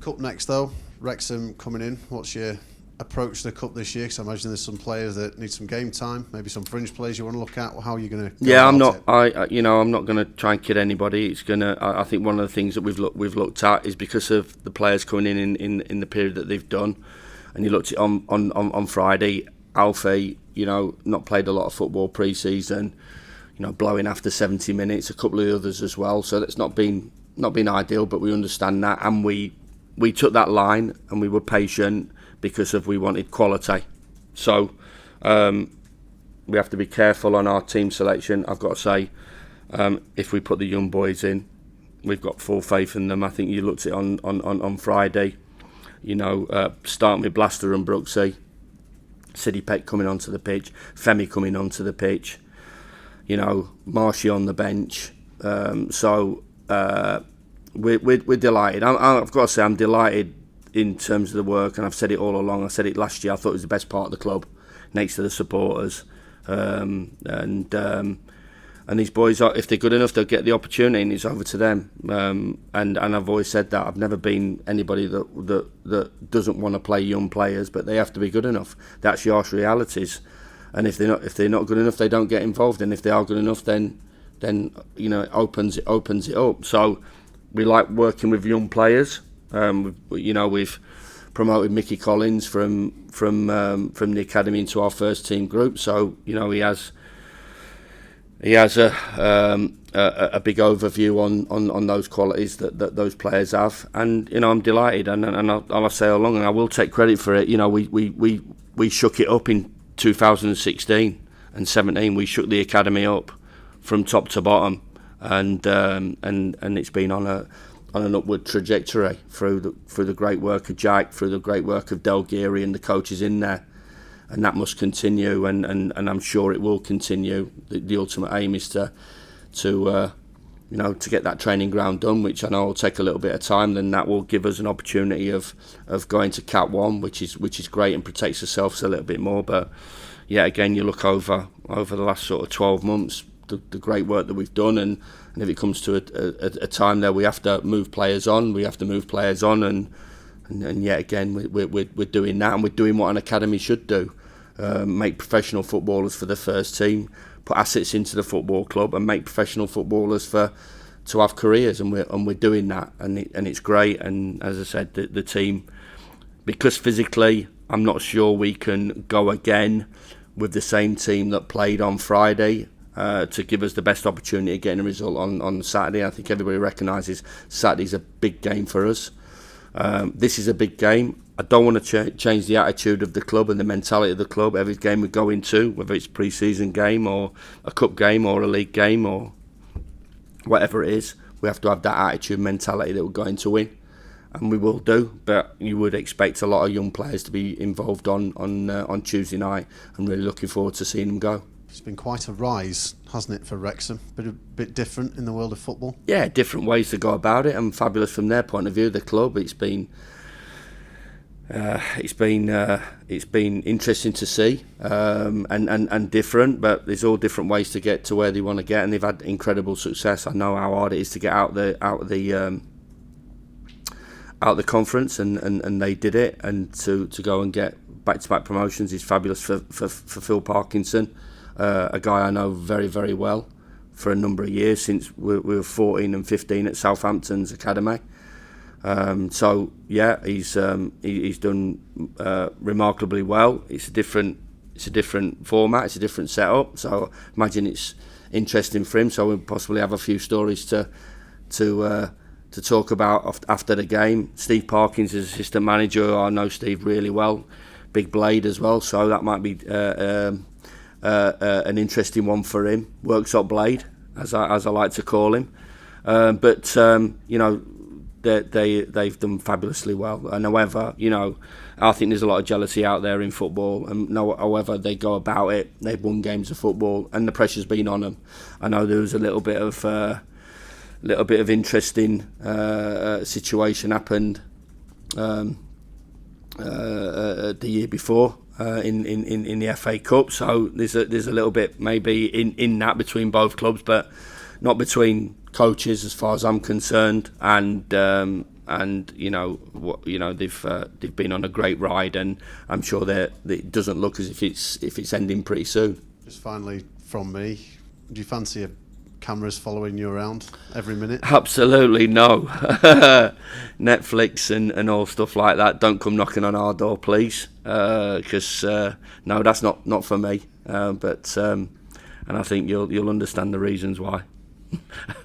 Cup next though. Wrexham coming in. What's your approach to the Cup this year? Because I imagine there's some players that need some game time, maybe some fringe players you want to look at. How are you going to? Yeah, I'm not. I'm not going to try and kid anybody. It's gonna. I think one of the things that we've looked at is because of the players coming in the period that they've done, and you looked at on Friday. Alfie, not played a lot of football pre-season. Blowing after 70 minutes. A couple of others as well. So that's not been ideal, but we understand that, and we took that line and we were patient because we wanted quality. So we have to be careful on our team selection. I've got to say, if we put the young boys in, we've got full faith in them. I think you looked at it on Friday. Starting with Blaster and Brooksy, City Peck coming onto the pitch, Femi coming onto the pitch, Marshy on the bench. We're delighted. I've got to say, I'm delighted in terms of the work, and I've said it all along. I said it last year. I thought it was the best part of the club, next to the supporters. And these boys, if they're good enough, they'll get the opportunity, and it's over to them. And I've always said that. I've never been anybody that doesn't want to play young players, but they have to be good enough. That's your harsh realities. And if they're not good enough, they don't get involved. And if they are good enough, then it opens it up. So we like working with young players. We've promoted Mickey Collins from the academy into our first team group. So he has a big overview on those qualities that those players have, and I'm delighted, and I'll say along, and I will take credit for it. We shook it up in 2016 and 17. We shook the academy up from top to bottom, and it's been on an upward trajectory through the great work of Jack, through the great work of Del Geary and the coaches in there, and that must continue, and I'm sure it will continue. The ultimate aim is to get that training ground done, which I know will take a little bit of time. Then that will give us an opportunity of going to Cat 1, which is great and protects ourselves a little bit more. But yeah, again, you look over the last sort of 12 months, the great work that we've done, and if it comes to a time there we have to move players on, and yet again we're doing that, and we're doing what an academy should do. Make professional footballers for the first team, put assets into the football club, and make professional footballers to have careers, and we're doing that, and it's great. And as I said, the team, because physically I'm not sure we can go again with the same team that played on Friday to give us the best opportunity of getting a result on Saturday. I think everybody recognises Saturday's a big game for us. This is a big game. I don't want to change the attitude of the club and the mentality of the club. Every game we go into, whether it's a pre-season game or a cup game or a league game or whatever it is, we have to have that attitude and mentality that we're going to win, and we will do. But you would expect a lot of young players to be involved on Tuesday night, and really looking forward to seeing them go. It's been quite a rise, hasn't it, for Wrexham? A bit different in the world of football. Yeah, different ways to go about it, and fabulous from their point of view. The club, it's been interesting to see, and different. But there's all different ways to get to where they want to get, and they've had incredible success. I know how hard it is to get out of the conference, and they did it. And to go and get back-to-back promotions is fabulous for Phil Parkinson. A guy I know very, very well for a number of years, since we were 14 and 15 at Southampton's academy. So yeah, he's done remarkably well. It's a different format, it's a different setup. So I imagine it's interesting for him. So we'll possibly have a few stories to talk about after the game. Steve Parkins is assistant manager. I know Steve really well. Big blade as well, so that might be an interesting one for him. Workshop blade, as I like to call him. But they've done fabulously well. And however, I think there's a lot of jealousy out there in football. And however they go about it, they've won games of football, and the pressure's been on them. I know there was a little bit of interesting situation happened the year before. In the FA Cup, so there's a little bit maybe in that between both clubs, but not between coaches as far as I'm concerned, and and they've been on a great ride, and I'm sure that it doesn't look as if it's ending pretty soon. Just finally from me, do you fancy cameras following you around every minute? Absolutely no. Netflix and all stuff like that, don't come knocking on our door, please, because no, that's not for me. And I think you'll understand the reasons why.